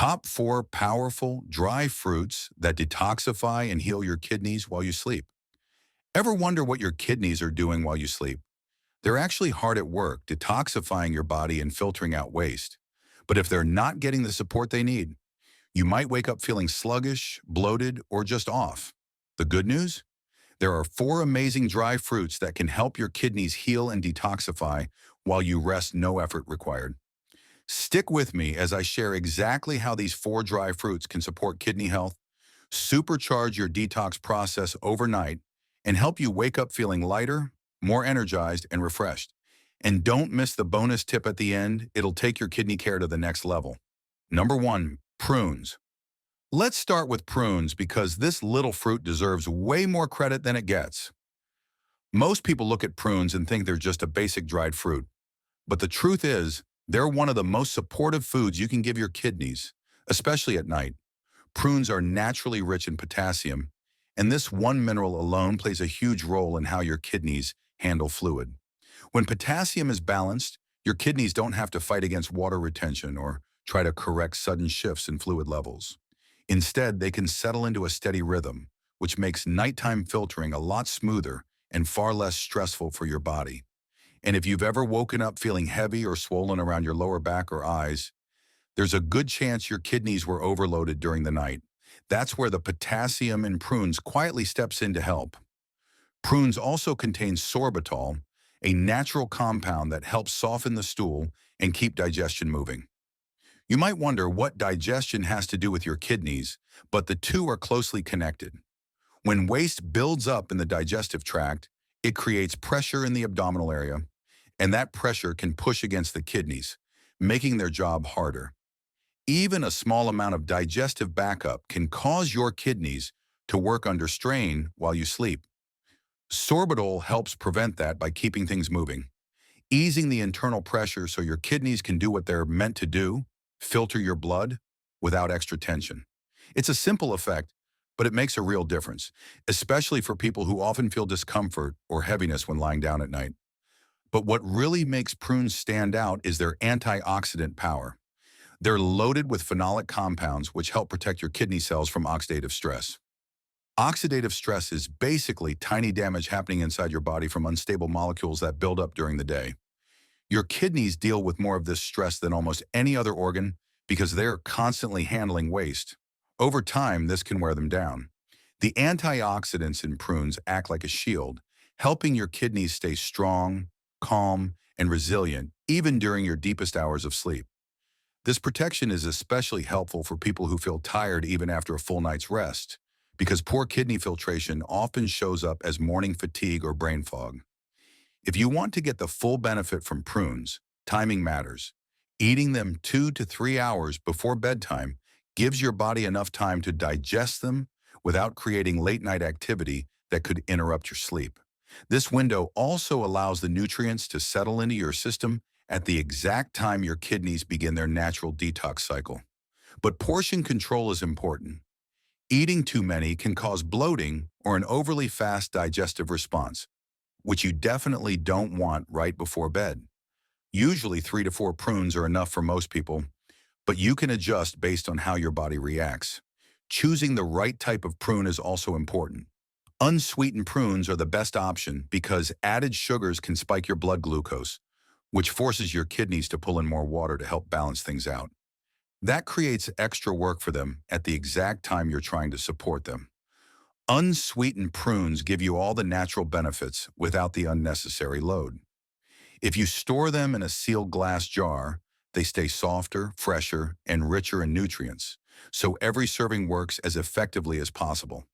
Top 4 powerful dry fruits that detoxify and heal your kidneys while you sleep. Ever wonder what your kidneys are doing while you sleep? They're actually hard at work, detoxifying your body and filtering out waste. But if they're not getting the support they need, you might wake up feeling sluggish, bloated, or just off. The good news? There are 4 amazing dry fruits that can help your kidneys heal and detoxify while you rest, no effort required. Stick with me as I share exactly how these 4 dry fruits can support kidney health, supercharge your detox process overnight, and help you wake up feeling lighter, more energized, and refreshed. And don't miss the bonus tip at the end. It'll take your kidney care to the next level. Number 1, prunes. Let's start with prunes because this little fruit deserves way more credit than it gets. Most people look at prunes and think they're just a basic dried fruit. But the truth is, they're one of the most supportive foods you can give your kidneys, especially at night. Prunes are naturally rich in potassium, and this one mineral alone plays a huge role in how your kidneys handle fluid. When potassium is balanced, your kidneys don't have to fight against water retention or try to correct sudden shifts in fluid levels. Instead, they can settle into a steady rhythm, which makes nighttime filtering a lot smoother and far less stressful for your body. And if you've ever woken up feeling heavy or swollen around your lower back or eyes, there's a good chance your kidneys were overloaded during the night. That's where the potassium in prunes quietly steps in to help. Prunes also contain sorbitol, a natural compound that helps soften the stool and keep digestion moving. You might wonder what digestion has to do with your kidneys, but the two are closely connected. When waste builds up in the digestive tract, it creates pressure in the abdominal area, and that pressure can push against the kidneys, making their job harder. Even a small amount of digestive backup can cause your kidneys to work under strain while you sleep. Sorbitol helps prevent that by keeping things moving, easing the internal pressure so your kidneys can do what they're meant to do, filter your blood without extra tension. It's a simple effect, but it makes a real difference, especially for people who often feel discomfort or heaviness when lying down at night. But what really makes prunes stand out is their antioxidant power. They're loaded with phenolic compounds which help protect your kidney cells from oxidative stress. Oxidative stress is basically tiny damage happening inside your body from unstable molecules that build up during the day. Your kidneys deal with more of this stress than almost any other organ because they're constantly handling waste. Over time, this can wear them down. The antioxidants in prunes act like a shield, helping your kidneys stay strong, calm, and resilient even during your deepest hours of sleep. This protection is especially helpful for people who feel tired even after a full night's rest, because poor kidney filtration often shows up as morning fatigue or brain fog. If you want to get the full benefit from prunes, timing matters. Eating them 2 to 3 hours before bedtime gives your body enough time to digest them without creating late-night activity that could interrupt your sleep. This window also allows the nutrients to settle into your system at the exact time your kidneys begin their natural detox cycle. But portion control is important. Eating too many can cause bloating or an overly fast digestive response, which you definitely don't want right before bed. Usually 3 to 4 prunes are enough for most people, but you can adjust based on how your body reacts. Choosing the right type of prune is also important. Unsweetened prunes are the best option because added sugars can spike your blood glucose, which forces your kidneys to pull in more water to help balance things out. That creates extra work for them at the exact time you're trying to support them. Unsweetened prunes give you all the natural benefits without the unnecessary load. If you store them in a sealed glass jar, they stay softer, fresher, and richer in nutrients, so every serving works as effectively as possible.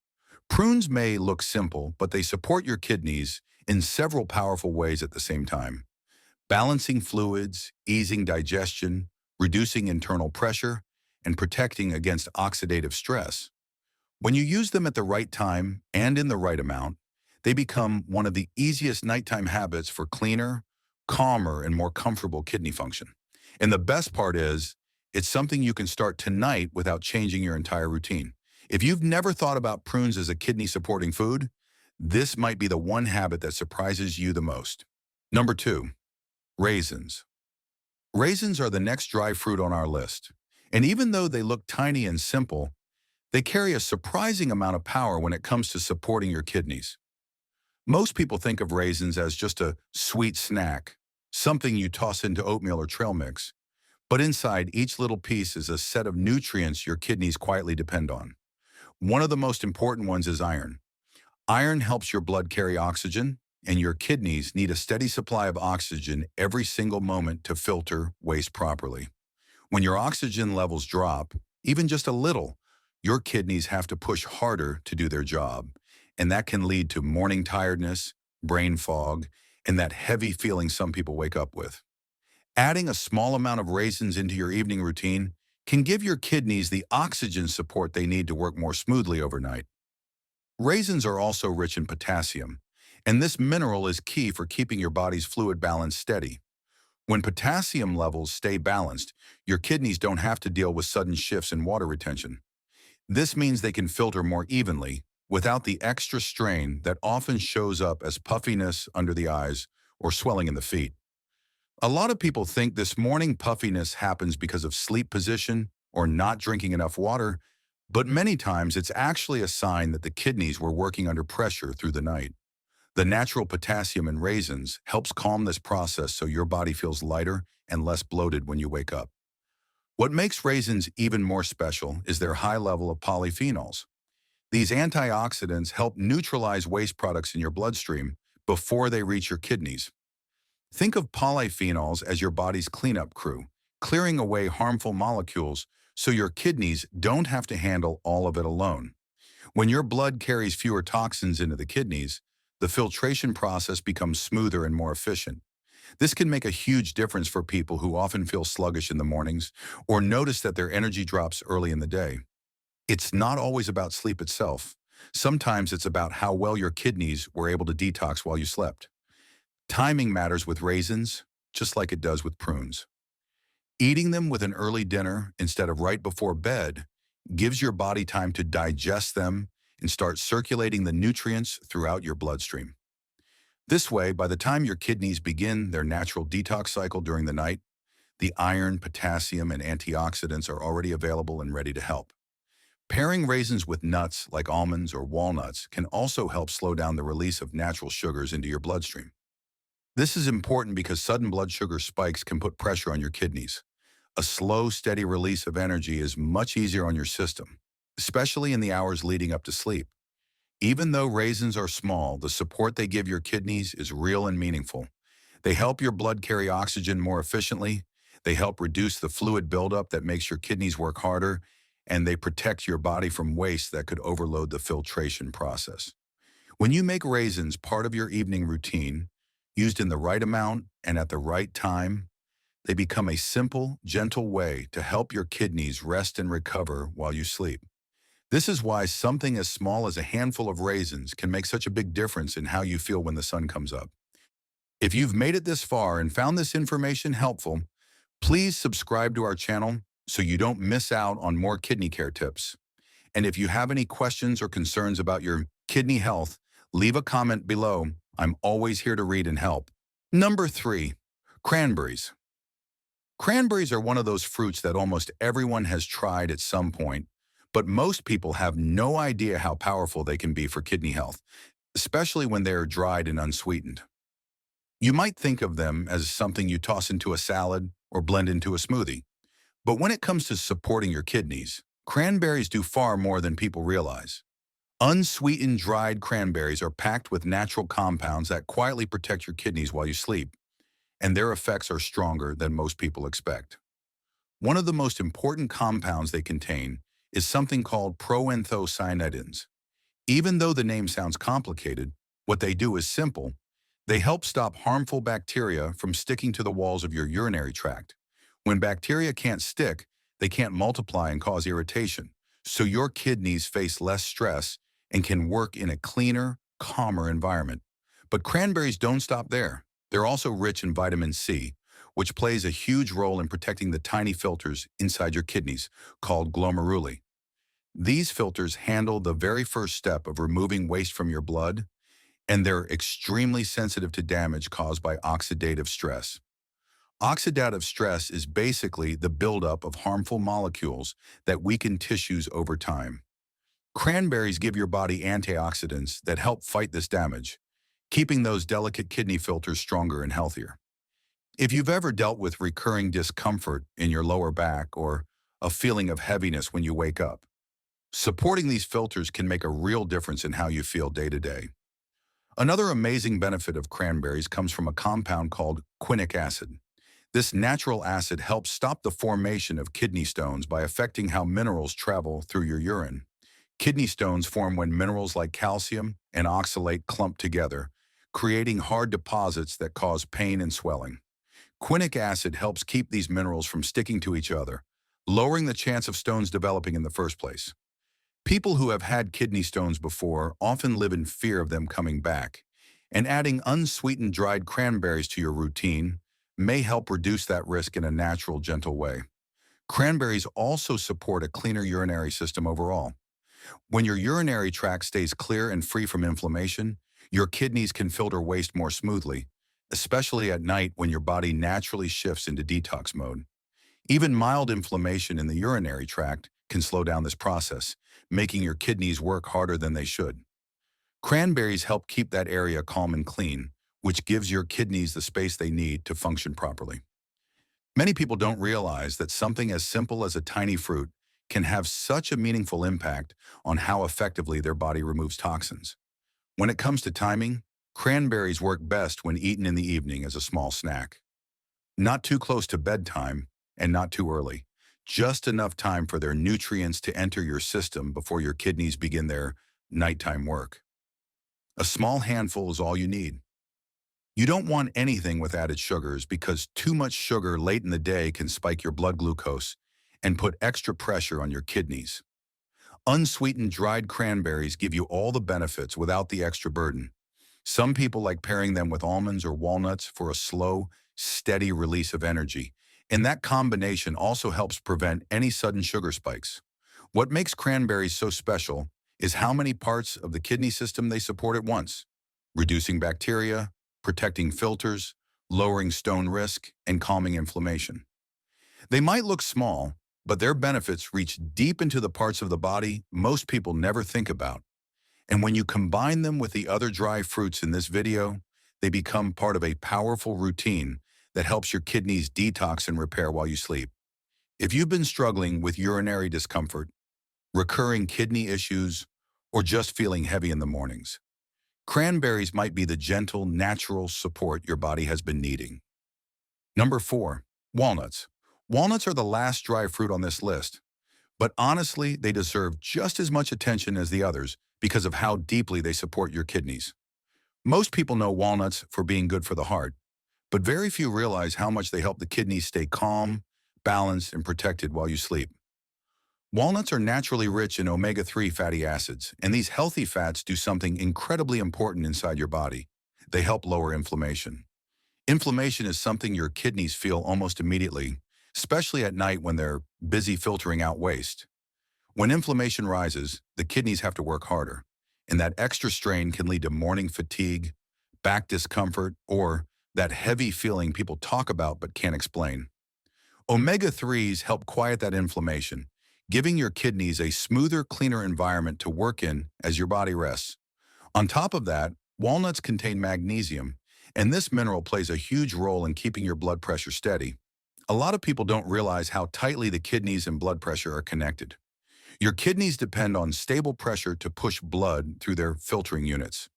Prunes may look simple, but they support your kidneys in several powerful ways at the same time. Balancing fluids, easing digestion, reducing internal pressure, and protecting against oxidative stress. When you use them at the right time and in the right amount, they become one of the easiest nighttime habits for cleaner, calmer, and more comfortable kidney function. And the best part is, it's something you can start tonight without changing your entire routine. If you've never thought about prunes as a kidney-supporting food, this might be the one habit that surprises you the most. Number 2, raisins. Raisins are the next dry fruit on our list. And even though they look tiny and simple, they carry a surprising amount of power when it comes to supporting your kidneys. Most people think of raisins as just a sweet snack, something you toss into oatmeal or trail mix. But inside each little piece is a set of nutrients your kidneys quietly depend on. One of the most important ones is iron. Iron helps your blood carry oxygen, and your kidneys need a steady supply of oxygen every single moment to filter waste properly. When your oxygen levels drop, even just a little, your kidneys have to push harder to do their job. And that can lead to morning tiredness, brain fog, and that heavy feeling some people wake up with. Adding a small amount of raisins into your evening routine can give your kidneys the oxygen support they need to work more smoothly overnight. Raisins are also rich in potassium, and this mineral is key for keeping your body's fluid balance steady. When potassium levels stay balanced, your kidneys don't have to deal with sudden shifts in water retention. This means they can filter more evenly without the extra strain that often shows up as puffiness under the eyes or swelling in the feet. A lot of people think this morning puffiness happens because of sleep position or not drinking enough water, but many times it's actually a sign that the kidneys were working under pressure through the night. The natural potassium in raisins helps calm this process so your body feels lighter and less bloated when you wake up. What makes raisins even more special is their high level of polyphenols. These antioxidants help neutralize waste products in your bloodstream before they reach your kidneys. Think of polyphenols as your body's cleanup crew, clearing away harmful molecules so your kidneys don't have to handle all of it alone. When your blood carries fewer toxins into the kidneys, the filtration process becomes smoother and more efficient. This can make a huge difference for people who often feel sluggish in the mornings or notice that their energy drops early in the day. It's not always about sleep itself. Sometimes it's about how well your kidneys were able to detox while you slept. Timing matters with raisins, just like it does with prunes. Eating them with an early dinner instead of right before bed gives your body time to digest them and start circulating the nutrients throughout your bloodstream. This way, by the time your kidneys begin their natural detox cycle during the night, the iron, potassium, and antioxidants are already available and ready to help. Pairing raisins with nuts like almonds or walnuts can also help slow down the release of natural sugars into your bloodstream. This is important because sudden blood sugar spikes can put pressure on your kidneys. A slow, steady release of energy is much easier on your system, especially in the hours leading up to sleep. Even though raisins are small, the support they give your kidneys is real and meaningful. They help your blood carry oxygen more efficiently, they help reduce the fluid buildup that makes your kidneys work harder, and they protect your body from waste that could overload the filtration process. When you make raisins part of your evening routine, used in the right amount and at the right time, they become a simple, gentle way to help your kidneys rest and recover while you sleep. This is why something as small as a handful of raisins can make such a big difference in how you feel when the sun comes up. If you've made it this far and found this information helpful, please subscribe to our channel so you don't miss out on more kidney care tips. And if you have any questions or concerns about your kidney health, leave a comment below. I'm always here to read and help. Number 3, cranberries. Cranberries are one of those fruits that almost everyone has tried at some point, but most people have no idea how powerful they can be for kidney health, especially when they are dried and unsweetened. You might think of them as something you toss into a salad or blend into a smoothie. But when it comes to supporting your kidneys, cranberries do far more than people realize. Unsweetened dried cranberries are packed with natural compounds that quietly protect your kidneys while you sleep, and their effects are stronger than most people expect. One of the most important compounds they contain is something called proanthocyanidins. Even though the name sounds complicated, what they do is simple. They help stop harmful bacteria from sticking to the walls of your urinary tract. When bacteria can't stick, they can't multiply and cause irritation, so your kidneys face less stress and can work in a cleaner, calmer environment. But cranberries don't stop there. They're also rich in vitamin C, which plays a huge role in protecting the tiny filters inside your kidneys, called glomeruli. These filters handle the very first step of removing waste from your blood, and they're extremely sensitive to damage caused by oxidative stress. Oxidative stress is basically the buildup of harmful molecules that weaken tissues over time. Cranberries give your body antioxidants that help fight this damage, keeping those delicate kidney filters stronger and healthier. If you've ever dealt with recurring discomfort in your lower back or a feeling of heaviness when you wake up, supporting these filters can make a real difference in how you feel day to day. Another amazing benefit of cranberries comes from a compound called quinic acid. This natural acid helps stop the formation of kidney stones by affecting how minerals travel through your urine. Kidney stones form when minerals like calcium and oxalate clump together, creating hard deposits that cause pain and swelling. Quinic acid helps keep these minerals from sticking to each other, lowering the chance of stones developing in the first place. People who have had kidney stones before often live in fear of them coming back, and adding unsweetened dried cranberries to your routine may help reduce that risk in a natural, gentle way. Cranberries also support a cleaner urinary system overall. When your urinary tract stays clear and free from inflammation, your kidneys can filter waste more smoothly, especially at night when your body naturally shifts into detox mode. Even mild inflammation in the urinary tract can slow down this process, making your kidneys work harder than they should. Cranberries help keep that area calm and clean, which gives your kidneys the space they need to function properly. Many people don't realize that something as simple as a tiny fruit can have such a meaningful impact on how effectively their body removes toxins. When it comes to timing, cranberries work best when eaten in the evening as a small snack. Not too close to bedtime and not too early. Just enough time for their nutrients to enter your system before your kidneys begin their nighttime work. A small handful is all you need. You don't want anything with added sugars because too much sugar late in the day can spike your blood glucose and put extra pressure on your kidneys. Unsweetened dried cranberries give you all the benefits without the extra burden. Some people like pairing them with almonds or walnuts for a slow, steady release of energy, and that combination also helps prevent any sudden sugar spikes. What makes cranberries so special is how many parts of the kidney system they support at once, reducing bacteria, protecting filters, lowering stone risk, and calming inflammation. They might look small, but their benefits reach deep into the parts of the body most people never think about. And when you combine them with the other dry fruits in this video, they become part of a powerful routine that helps your kidneys detox and repair while you sleep. If you've been struggling with urinary discomfort, recurring kidney issues, or just feeling heavy in the mornings, cranberries might be the gentle, natural support your body has been needing. Number 4, walnuts. Walnuts are the last dry fruit on this list, but honestly, they deserve just as much attention as the others because of how deeply they support your kidneys. Most people know walnuts for being good for the heart, but very few realize how much they help the kidneys stay calm, balanced, and protected while you sleep. Walnuts are naturally rich in omega-3 fatty acids, and these healthy fats do something incredibly important inside your body. They help lower inflammation. Inflammation is something your kidneys feel almost immediately, especially at night when they're busy filtering out waste. When inflammation rises, the kidneys have to work harder, and that extra strain can lead to morning fatigue, back discomfort, or that heavy feeling people talk about but can't explain. Omega-3s help quiet that inflammation, giving your kidneys a smoother, cleaner environment to work in as your body rests. On top of that, walnuts contain magnesium, and this mineral plays a huge role in keeping your blood pressure steady. A lot of people don't realize how tightly the kidneys and blood pressure are connected. Your kidneys depend on stable pressure to push blood through their filtering units.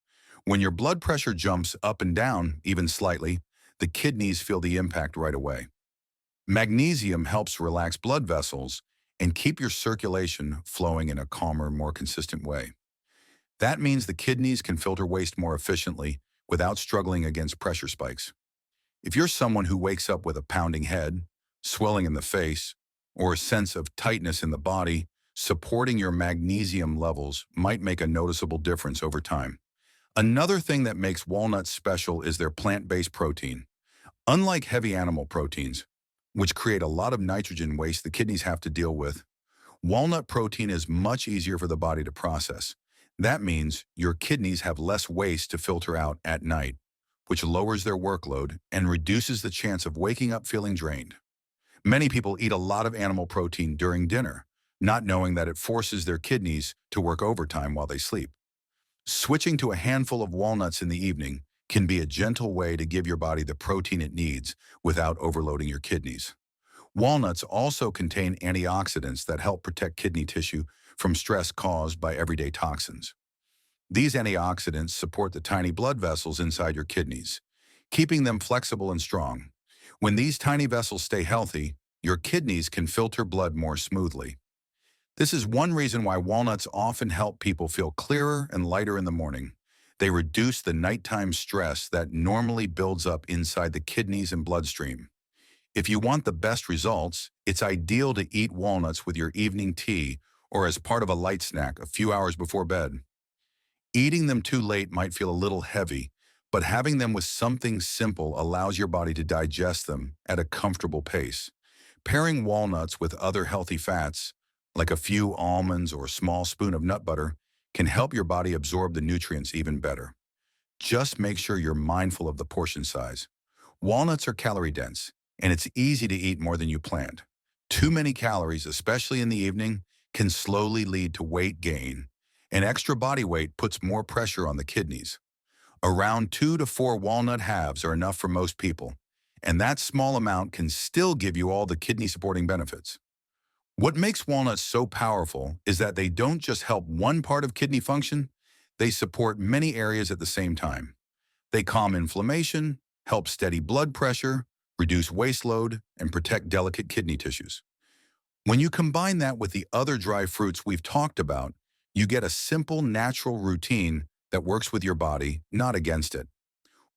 When your blood pressure jumps up and down, even slightly, the kidneys feel the impact right away. Magnesium helps relax blood vessels and keep your circulation flowing in a calmer, more consistent way. That means the kidneys can filter waste more efficiently without struggling against pressure spikes. If you're someone who wakes up with a pounding head, swelling in the face, or a sense of tightness in the body, supporting your magnesium levels might make a noticeable difference over time. Another thing that makes walnuts special is their plant-based protein. Unlike heavy animal proteins, which create a lot of nitrogen waste the kidneys have to deal with, walnut protein is much easier for the body to process. That means your kidneys have less waste to filter out at night, which lowers their workload and reduces the chance of waking up feeling drained. Many people eat a lot of animal protein during dinner, not knowing that it forces their kidneys to work overtime while they sleep. Switching to a handful of walnuts in the evening can be a gentle way to give your body the protein it needs without overloading your kidneys. Walnuts also contain antioxidants that help protect kidney tissue from stress caused by everyday toxins. These antioxidants support the tiny blood vessels inside your kidneys, keeping them flexible and strong. When these tiny vessels stay healthy, your kidneys can filter blood more smoothly. This is one reason why walnuts often help people feel clearer and lighter in the morning. They reduce the nighttime stress that normally builds up inside the kidneys and bloodstream. If you want the best results, it's ideal to eat walnuts with your evening tea or as part of a light snack a few hours before bed. Eating them too late might feel a little heavy, but having them with something simple allows your body to digest them at a comfortable pace. Pairing walnuts with other healthy fats, like a few almonds or a small spoon of nut butter, can help your body absorb the nutrients even better. Just make sure you're mindful of the portion size. Walnuts are calorie dense, and it's easy to eat more than you planned. Too many calories, especially in the evening, can slowly lead to weight gain, and extra body weight puts more pressure on the kidneys. Around 2 to 4 walnut halves are enough for most people, and that small amount can still give you all the kidney-supporting benefits. What makes walnuts so powerful is that they don't just help one part of kidney function, they support many areas at the same time. They calm inflammation, help steady blood pressure, reduce waste load, and protect delicate kidney tissues. When you combine that with the other dry fruits we've talked about, you get a simple, natural routine that works with your body, not against it.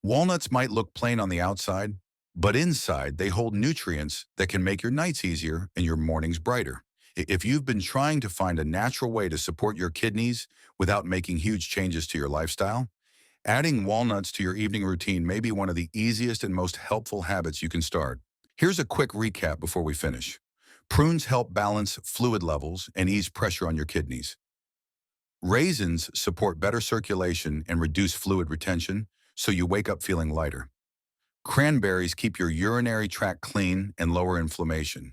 Walnuts might look plain on the outside, but inside they hold nutrients that can make your nights easier and your mornings brighter. If you've been trying to find a natural way to support your kidneys without making huge changes to your lifestyle, adding walnuts to your evening routine may be one of the easiest and most helpful habits you can start. Here's a quick recap before we finish. Prunes help balance fluid levels and ease pressure on your kidneys. Raisins support better circulation and reduce fluid retention, so you wake up feeling lighter. Cranberries keep your urinary tract clean and lower inflammation,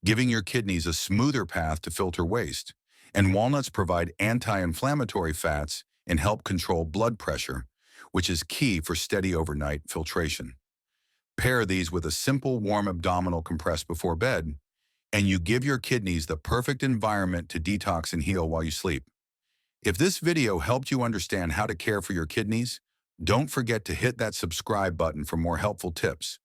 giving your kidneys a smoother path to filter waste. And walnuts provide anti-inflammatory fats and help control blood pressure, which is key for steady overnight filtration. Pair these with a simple warm abdominal compress before bed, and you give your kidneys the perfect environment to detox and heal while you sleep. If this video helped you understand how to care for your kidneys, don't forget to hit that subscribe button for more helpful tips.